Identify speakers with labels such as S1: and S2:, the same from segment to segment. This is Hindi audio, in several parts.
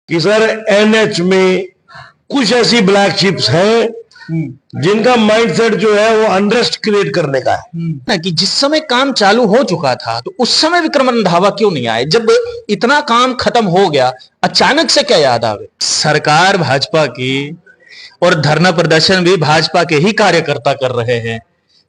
S1: कि सर एनएच में कुछ ऐसी ब्लैक शिप्स हैं जिनका माइंडसेट जो है वो अनरेस्ट क्रिएट करने का है।
S2: कि जिस समय काम चालू हो चुका था तो उस समय विक्रम रंधावा क्यों नहीं आए? जब इतना काम खत्म हो गया अचानक से क्या याद आ गई? सरकार भाजपा की और धरना प्रदर्शन भी भाजपा के ही कार्यकर्ता कर रहे हैं।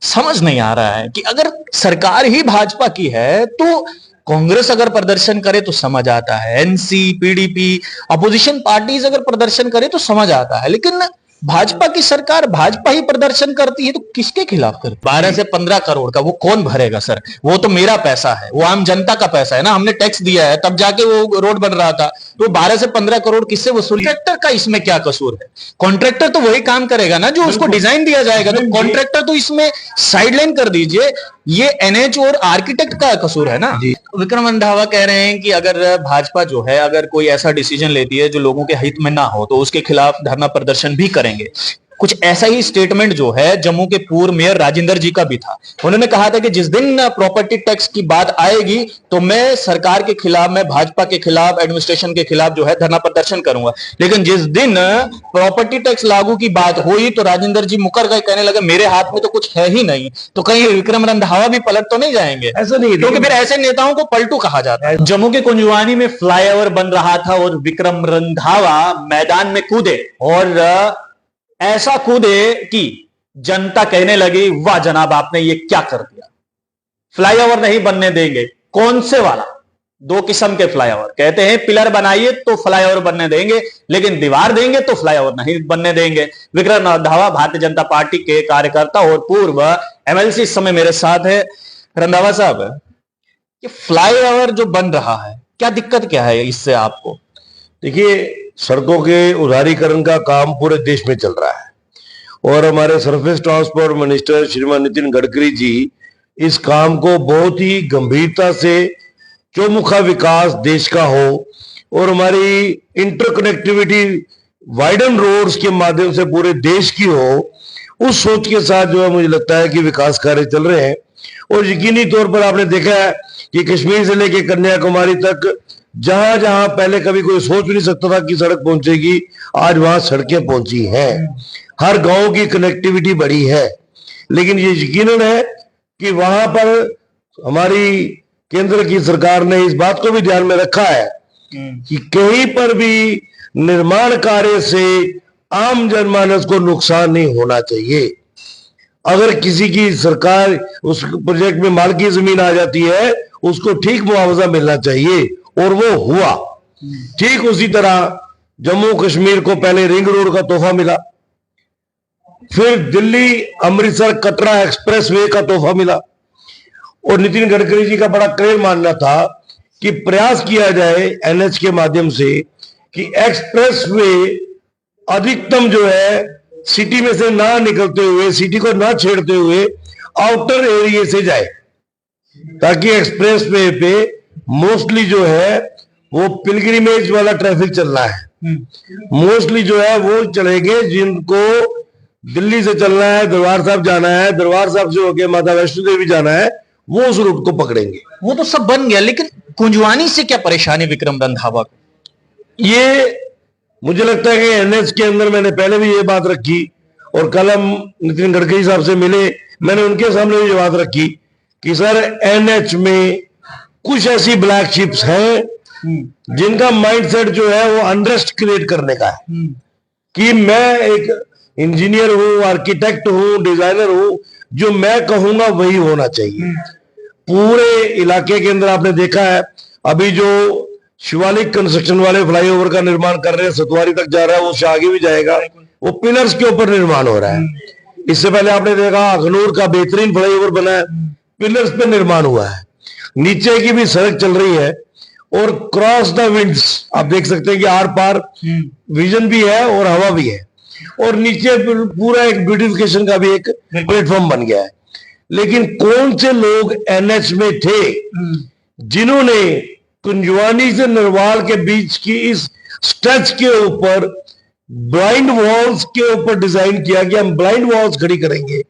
S2: समझ नहीं आ रहा है कि अगर सरकार ही भाजपा की है तो कांग्रेस अगर प्रदर्शन करे तो समझ आता है, एनसी पीडीपी अपोजिशन पार्टीज अगर प्रदर्शन करे तो समझ आता है, लेकिन भाजपा की सरकार भाजपा ही प्रदर्शन करती है तो किसके खिलाफ करती है? 12 से 15 करोड़ का वो कौन भरेगा सर? वो तो मेरा पैसा है, वो आम जनता का पैसा है ना, हमने टैक्स दिया है तब जाके वो रोड बन रहा था। तो 12 से 15 करोड़ किससे वसूल? कॉन्ट्रैक्टर का इसमें क्या कसूर है? कॉन्ट्रैक्टर तो वही काम करेगा ना जो उसको डिजाइन दिया जाएगा, तो कॉन्ट्रैक्टर तो इसमें साइडलाइन कर दीजिए। ये एनएच और आर्किटेक्ट का कसूर है ना। विक्रम रंधावा कह रहे हैं कि अगर भाजपा जो है अगर कोई ऐसा डिसीजन लेती है जो लोगों के हित में ना हो तो उसके खिलाफ धरना प्रदर्शन भी करेंगे। कुछ ऐसा ही स्टेटमेंट जो है जम्मू के पूर्व मेयर राजेंद्र जी का भी था। उन्होंने कहा था कि जिस दिन प्रॉपर्टी टैक्स की बात आएगी तो मैं सरकार के खिलाफ, मैं भाजपा के खिलाफ, एडमिनिस्ट्रेशन के खिलाफ जो है धरना प्रदर्शन करूंगा। लेकिन जिस दिन प्रॉपर्टी टैक्स लागू की बात हुई तो राजेंद्र जी मुकर गए, कहने लगे मेरे हाथ में तो कुछ है ही नहीं। तो कहीं विक्रम रंधावा भी पलट तो नहीं जाएंगे?
S1: ऐसा नहीं,
S2: क्योंकि फिर ऐसे नेताओं को पलटू कहा जाता है।
S3: जम्मू के कुंजवानी में फ्लाईओवर बन रहा था और विक्रम रंधावा मैदान में कूदे और ऐसा कूदे कि जनता कहने लगी वाह जनाब आपने ये क्या कर दिया, फ्लाईओवर नहीं बनने देंगे। कौन से वाला? दो किस्म के फ्लाईओवर, कहते हैं पिलर बनाइए तो फ्लाईओवर बनने देंगे, लेकिन दीवार देंगे तो फ्लाईओवर नहीं बनने देंगे। विक्रम रंधावा भारतीय जनता पार्टी के कार्यकर्ता और पूर्व एमएलसी इस समय मेरे साथ है। रंधावा साहब, ये फ्लाईओवर जो बन रहा है क्या दिक्कत क्या है इससे आपको?
S1: देखिए, सड़कों के उदारीकरण का काम पूरे देश में चल रहा है और हमारे सरफेस ट्रांसपोर्ट मिनिस्टर श्रीमान नितिन गडकरी जी इस काम को बहुत ही गंभीरता से, चौमुखा विकास देश का हो और हमारी इंटरकनेक्टिविटी वाइडन रोड्स के माध्यम से पूरे देश की हो, उस सोच के साथ जो है मुझे लगता है कि विकास कार्य चल रहे हैं। और यकीनी तौर पर आपने देखा है कि कश्मीर से लेकर कन्याकुमारी तक जहां जहां पहले कभी कोई सोच भी नहीं सकता था कि सड़क पहुंचेगी, आज वहां सड़कें पहुंची हैं। हर गांव की कनेक्टिविटी बढ़ी है। लेकिन ये यकीनन है कि वहां पर हमारी केंद्र की सरकार ने इस बात को भी ध्यान में रखा है कि कहीं पर भी निर्माण कार्य से आम जनमानस को नुकसान नहीं होना चाहिए। अगर किसी की सरकार उस प्रोजेक्ट में मालकी जमीन आ जाती है उसको ठीक मुआवजा मिलना चाहिए और वो हुआ। ठीक उसी तरह जम्मू कश्मीर को पहले रिंग रोड का तोहफा मिला, फिर दिल्ली अमृतसर कटरा एक्सप्रेसवे का तोहफा मिला और नितिन गडकरी जी का बड़ा क्लियर मानना था कि प्रयास किया जाए एनएच के माध्यम से कि एक्सप्रेसवे अधिकतम जो है सिटी में से ना निकलते हुए, सिटी को ना छेड़ते हुए आउटर एरिया से जाए, ताकि एक्सप्रेसवे पे मोस्टली जो है वो पिलग्रिमेज वाला ट्रैफिक चलना है। मोस्टली जो है वो चलेंगे जिनको दिल्ली से चलना है, दरबार साहब जाना है, दरबार साहब से होके माता वैष्णो देवी जाना है, वो उस रूट को पकड़ेंगे।
S2: वो तो सब बन गया, लेकिन कुंजवानी से क्या परेशानी विक्रम रंधावा को?
S1: ये मुझे लगता है कि एनएच के अंदर मैंने पहले भी ये बात रखी और कल हम नितिन गडकरी साहब से मिले, मैंने उनके सामने भी ये बात रखी कि सर एनएच में कुछ ऐसी ब्लैक शिप्स हैं जिनका माइंडसेट जो है वो अनरेस्ट क्रिएट करने का है कि मैं एक इंजीनियर हूं, आर्किटेक्ट हूं, डिजाइनर हूं, जो मैं कहूंगा वही होना चाहिए। पूरे इलाके के अंदर आपने देखा है अभी जो शिवालिक कंस्ट्रक्शन वाले फ्लाईओवर का निर्माण कर रहे हैं, सतवारी तक जा रहा है, वो उससे आगे भी जाएगा, वो पिलर्स के ऊपर निर्माण हो रहा है। इससे पहले आपने देखा अखनूर का बेहतरीन फ्लाईओवर बना है, पिलर्स पे निर्माण हुआ है, नीचे की भी सड़क चल रही है और क्रॉस द विंड्स आप देख सकते हैं कि आर पार विजन भी है और हवा भी है और नीचे पूरा एक ब्यूटिफिकेशन का भी एक प्लेटफॉर्म बन गया है। लेकिन कौन से लोग एनएच में थे जिन्होंने कुंजवानी से नरवाल के बीच की इस स्ट्रेच के ऊपर ब्लाइंड वॉल्स के ऊपर डिजाइन किया कि हम ब्लाइंड वॉल्स खड़ी करेंगे,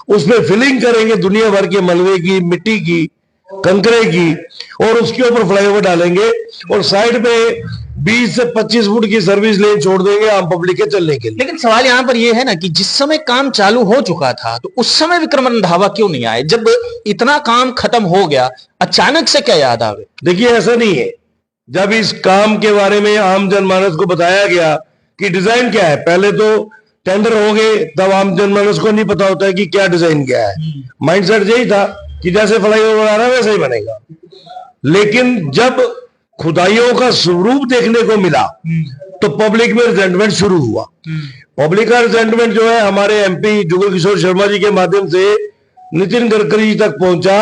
S1: उसमें फिलिंग करेंगे दुनिया भर के मलबे की, मिट्टी की, कंकरे की, और उसके ऊपर फ्लाईओवर डालेंगे और साइड पे 20 से 25 फुट की सर्विस लेन छोड़ देंगे आम पब्लिक के चलने के लिए।
S2: लेकिन सवाल यहां पर यह है ना कि जिस समय काम चालू हो चुका था तो उस समय विक्रम रंधावा क्यों नहीं आए? जब इतना काम खत्म हो गया, अचानक से क्या याद आ गई?
S1: देखिए ऐसा नहीं है, जब इस काम के बारे में आम जनमानस को बताया गया कि डिजाइन क्या है, पहले तो टेंडर हो गए, तब आम जनमानस को नहीं पता होता है कि क्या डिजाइन क्या है। माइंडसेट यही था कि जैसे फ्लाईओवर बना रहा है वैसा ही बनेगा। लेकिन जब खुदाइयों का स्वरूप देखने को मिला तो पब्लिक में रिजेंटमेंट शुरू हुआ। पब्लिक का रिजेंटमेंट जो है हमारे एमपी जुगल किशोर शर्मा जी के माध्यम से नितिन गडकरी जी तक पहुंचा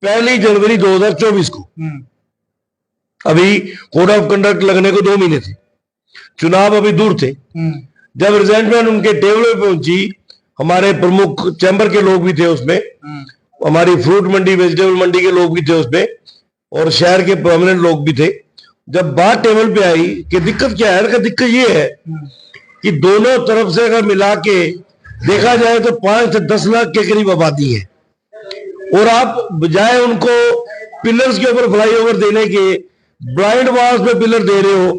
S1: 1 जनवरी 2024 को। अभी कोड ऑफ कंडक्ट लगने को 2 महीने थे, चुनाव अभी दूर थे। जब रिजेंटमेंट उनके टेबल पे पहुंची, हमारे प्रमुख चैम्बर के लोग भी थे उसमें, हमारी फ्रूट मंडी वेजिटेबल मंडी के लोग भी थे उसमें, और शहर के प्रोमिनेंट लोग भी थे। जब बात टेबल पे आई कि दिक्कत क्या है, कि दिक्कत ये है कि दोनों तरफ से अगर मिला के देखा जाए तो 5 से 10 लाख के करीब आबादी है, और आप बजाय उनको पिलर्स के ऊपर फ्लाईओवर देने के ब्लाइंड वाल्स पे पिलर दे रहे हो,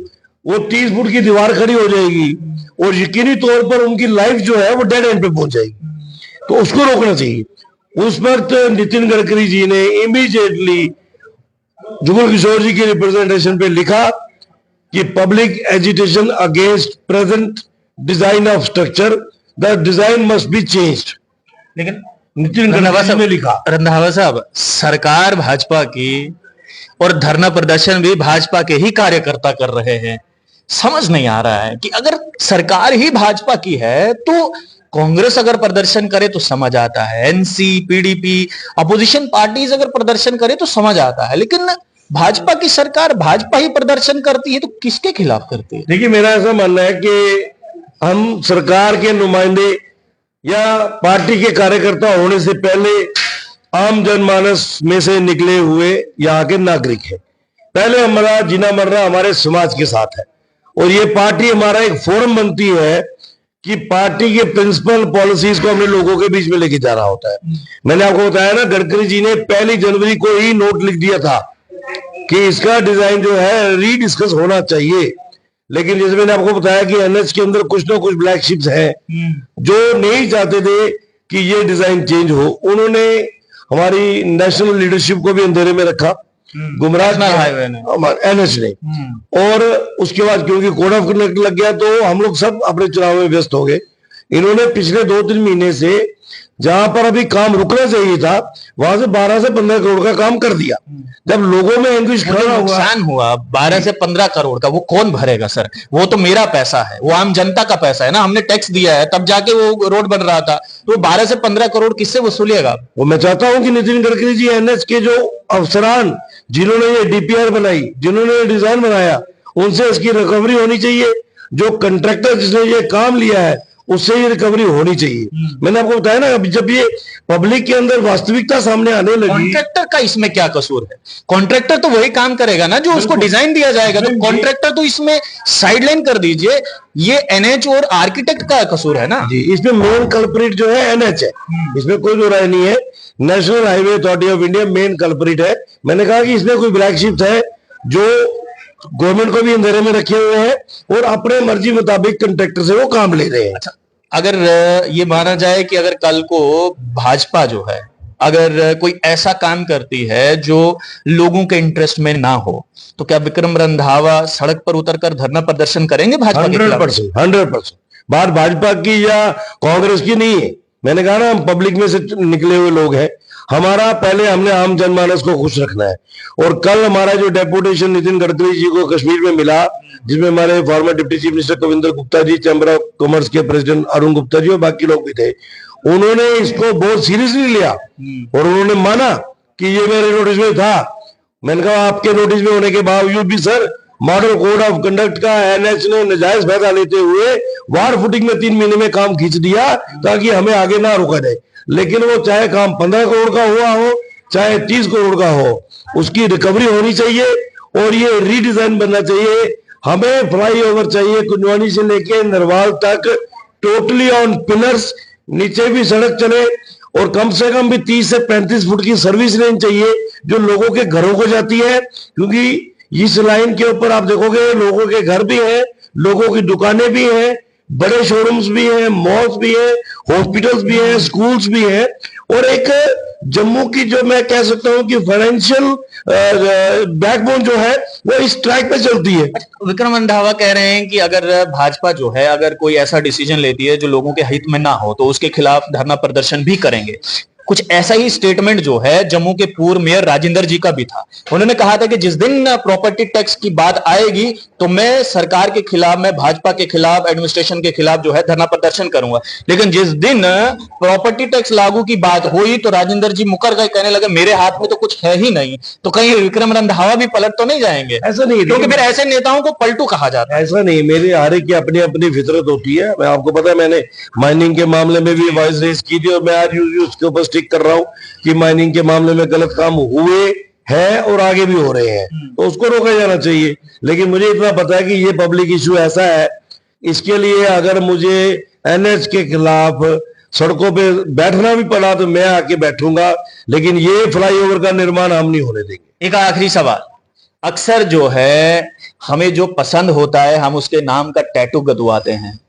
S1: वो 30 फुट की दीवार खड़ी हो जाएगी और यकीनी तौर पर उनकी लाइफ जो है वो डेड एंड पे पहुंच जाएगी। तो उसको रोकना चाहिए। उस वक्त नितिन गडकरी जी ने इमीडिएटली जुगल किशोर जी की रिप्रेजेंटेशन पे लिखा कि public agitation against present design of structure, the design must be changed.
S2: लेकिन
S1: नितिन गडकरी ने लिखा।
S2: रंधावा साहब, सरकार भाजपा की और धरना प्रदर्शन भी भाजपा के ही कार्यकर्ता कर रहे हैं। समझ नहीं आ रहा है कि अगर सरकार ही भाजपा की है तो कांग्रेस अगर प्रदर्शन करे तो समझ आता है, एनसी, पीडीपी, अपोजिशन पार्टीज अगर प्रदर्शन करे तो समझ आता है, लेकिन भाजपा की सरकार भाजपा ही प्रदर्शन करती है तो किसके खिलाफ करती है?
S1: देखिए मेरा ऐसा मानना है कि हम सरकार के नुमाइंदे या पार्टी के कार्यकर्ता होने से पहले आम जनमानस में से निकले हुए यहाँ के नागरिक हैं। पहले हमारा जीना मरना हमारे समाज के साथ है, और ये पार्टी हमारा एक फोरम बनती है कि पार्टी के प्रिंसिपल पॉलिसीज को हमने लोगों के बीच में लेके जाना होता है। मैंने आपको बताया ना, गडकरी जी ने 1 जनवरी को ही नोट लिख दिया था कि इसका डिजाइन जो है रीडिस्कस होना चाहिए। लेकिन जैसे मैंने आपको बताया कि एनएच के अंदर कुछ ना कुछ ब्लैक शिप्स हैं जो नहीं चाहते थे कि ये डिजाइन चेंज हो। उन्होंने हमारी नेशनल लीडरशिप को भी अंधेरे में रखा, गुमराह एनएच ने, और उसके बाद क्योंकि कोड ऑफ कंडक्ट लग गया तो हम लोग सब अपने चुनाव में व्यस्त हो गए। इन्होंने पिछले 2-3 महीने से जहां पर अभी काम रुकना चाहिए था वहां से 12 से 15 करोड़ का काम कर दिया। जब लोगों में एंग्विश खड़ा
S2: नुकसान हुआ 12 से 15 करोड़ का, वो कौन भरेगा सर? वो तो मेरा पैसा है, वो आम जनता का पैसा है ना, हमने टैक्स दिया है तब जाके वो रोड बन रहा था। तो 12 से 15 करोड़ किससे वसूलिएगा?
S1: वो मैं चाहता हूं कि नितिन गडकरी जी एनएच के जो अफसरान जिन्होंने ये डीपीआर बनाई, जिन्होंने ये डिजाइन बनाया, उनसे इसकी रिकवरी होनी चाहिए। जो कंट्रैक्टर जिसने ये काम लिया है उससे ये रिकवरी होनी चाहिए। मैंने आपको बताया ना, जब ये पब्लिक के अंदर वास्तविकता सामने आने लगी।
S2: कॉन्ट्रैक्टर का इसमें क्या कसूर है? कॉन्ट्रैक्टर तो वही काम करेगा ना जो उसको डिजाइन दिया जाएगा, तो कॉन्ट्रैक्टर तो इसमें साइडलाइन कर दीजिए। ये एनएच और आर्किटेक्ट का कसूर है ना
S1: जी। इसमें मेन कल्प्रिट जो है एनएच है, इसमें कोई दो राय नहीं है। National highway authority of India main culprit है। मैंने कहा कि इसमें कोई ब्लैक शिप्स है जो गवर्नमेंट को भी अंधेरे में रखे हुए हैं और अपने मर्जी मुताबिक कंट्रैक्टर से वो काम ले रहे हैं।
S2: अच्छा, अगर ये माना जाए कि अगर कल को भाजपा जो है अगर कोई ऐसा काम करती है जो लोगों के इंटरेस्ट में ना हो, तो क्या विक्रम रंधावा सड़क पर उतरकर धरना प्रदर्शन करेंगे भाजपा के खिलाफ?
S1: 100%। बात भाजपा की या कांग्रेस की नहीं है। मैंने कहा ना, हम पब्लिक में से निकले हुए लोग हैं। हमारा पहले हमने आम जनमानस को खुश रखना है। और कल हमारा जो डेपुटेशन नितिन गडकरी जी को कश्मीर में मिला, जिसमें हमारे former deputy chief minister Kavinder Gupta ji, chamber of commerce के प्रेसिडेंट अरुण गुप्ता जी और बाकी लोग भी थे, उन्होंने इसको बहुत सीरियसली लिया और उन्होंने माना कि ये मेरे नोटिस में था। मैंने कहा आपके नोटिस में होने के बावजूद भी sir, model code of conduct का एनएच ने नाजायज फायदा लेते हुए वार फुटिंग में 3 महीने में काम खींच दिया ताकि हमें आगे ना रोका जाए। लेकिन वो चाहे काम 15 करोड़ का हुआ हो चाहे 30 करोड़ का हो, उसकी रिकवरी होनी चाहिए और ये रीडिजाइन बनना चाहिए। हमें फ्लाईओवर चाहिए कुंजवानी से लेके नरवाल तक, टोटली ऑन पिलर्स, नीचे भी सड़क चले और कम से कम भी 30 से 35 फुट की सर्विस लेन चाहिए जो लोगों के घरों को जाती है। क्योंकि इस लाइन के ऊपर आप देखोगे लोगों के घर भी हैं, लोगों की दुकानें भी हैं, बड़े शोरूम्स भी हैं, मॉल्स भी हैं, हॉस्पिटल्स भी हैं, स्कूल्स भी हैं, और एक जम्मू की जो मैं कह सकता हूं कि फाइनेंशियल बैकबोन जो है वो इस ट्रैक पे चलती है।
S2: विक्रम रंधावा कह रहे हैं कि अगर भाजपा जो है अगर कोई ऐसा डिसीजन लेती है जो लोगों के हित में ना हो तो उसके खिलाफ धरना प्रदर्शन भी करेंगे। कुछ ऐसा ही स्टेटमेंट जो है जम्मू के पूर्व मेयर राजेंद्र जी का भी था। उन्होंने कहा था कि जिस दिन प्रॉपर्टी टैक्स की बात आएगी तो मैं सरकार के खिलाफ, मैं भाजपा के खिलाफ, एडमिनिस्ट्रेशन के खिलाफ जो है धरना प्रदर्शन करूंगा। लेकिन जिस दिन प्रॉपर्टी टैक्स लागू की बात हुई तो राजेंद्र जी मुकर गए, कहने लगे मेरे हाथ में तो कुछ है ही नहीं। तो कहीं विक्रम रंधावा भी पलट तो नहीं जाएंगे?
S1: ऐसा नहीं,
S2: क्योंकि फिर ऐसे नेताओं को पलटू कहा जाता है।
S1: ऐसा नहीं, मेरी हर एक की अपनी अपनी फितरत होती है। मैं आपको पता है मैंने माइनिंग के मामले में भी वॉइस रेज की थी और मैं आज उसके ऊपर स्टिक कर रहा हूं कि माइनिंग के मामले में गलत काम हुए हैं और आगे भी हो रहे हैं, तो उसको रोका जाना चाहिए। लेकिन मुझे इतना पता है कि ये पब्लिक इशू ऐसा है, इसके लिए अगर मुझे एनएच के खिलाफ सड़कों पे बैठना भी पड़ा तो मैं आके बैठूंगा, लेकिन ये फ्लाईओवर का निर्माण हम नहीं होने देंगे।
S2: एक आखिरी सवाल, अक्सर जो है हमें जो पसंद होता है हम उसके नाम का टैटू गदवाते हैं,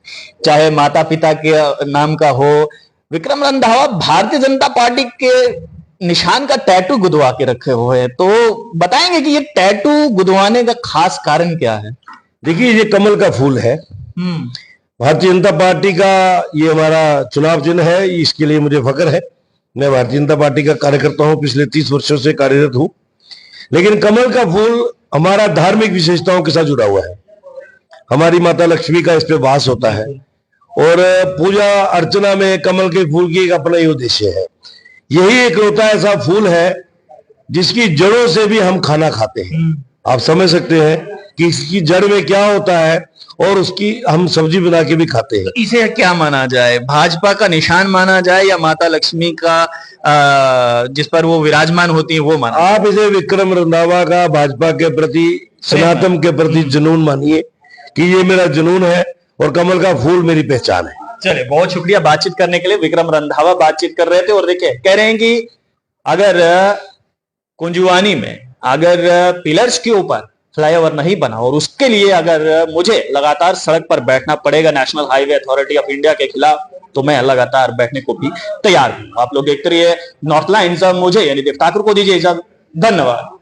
S2: चाहे माता पिता के नाम का हो। विक्रम रंधावा भारतीय जनता पार्टी के निशान का टैटू गुदवा के रखे हुए हैं, तो बताएंगे कि ये टैटू गुदवाने का खास कारण क्या है?
S1: देखिए, ये कमल का फूल है, भारतीय जनता पार्टी का ये हमारा चुनाव चिन्ह है, इसके लिए मुझे फख्र है। मैं भारतीय जनता पार्टी का कार्यकर्ता हूं, पिछले 30 वर्षों से कार्यरत हूं। लेकिन कमल का फूल हमारा धार्मिक विशेषताओं के साथ जुड़ा हुआ है। हमारी माता लक्ष्मी का इस पे वास होता है और पूजा अर्चना में कमल के फूल की एक अपना ही उद्देश्य है। यही एक होता ऐसा फूल है जिसकी जड़ों से भी हम खाना खाते हैं। आप समझ सकते हैं कि इसकी जड़ में क्या होता है और उसकी हम सब्जी बना के भी खाते हैं।
S2: इसे क्या माना जाए, भाजपा का निशान माना जाए या माता लक्ष्मी का जिस पर वो विराजमान होती है वो माना?
S1: आप इसे विक्रम रंधावा का भाजपा के प्रति, सनातन के प्रति जुनून मानिए कि ये मेरा जुनून है और कमल का फूल मेरी पहचान है।
S3: चलिए, बहुत शुक्रिया बातचीत करने के लिए। विक्रम रंधावा बातचीत कर रहे थे और देखिए कह रहे हैं कि अगर कुंजुआनी में अगर पिलर्स के ऊपर फ्लाईओवर नहीं बना और उसके लिए अगर मुझे लगातार सड़क पर बैठना पड़ेगा national highway authority of India के खिलाफ, तो मैं लगातार बैठने को भी तैयार हूं। आप लोग देखते रहिए नॉर्थ लाइन्स। मुझे यानी देव ठाकुर को दीजिए इजाजत। धन्यवाद।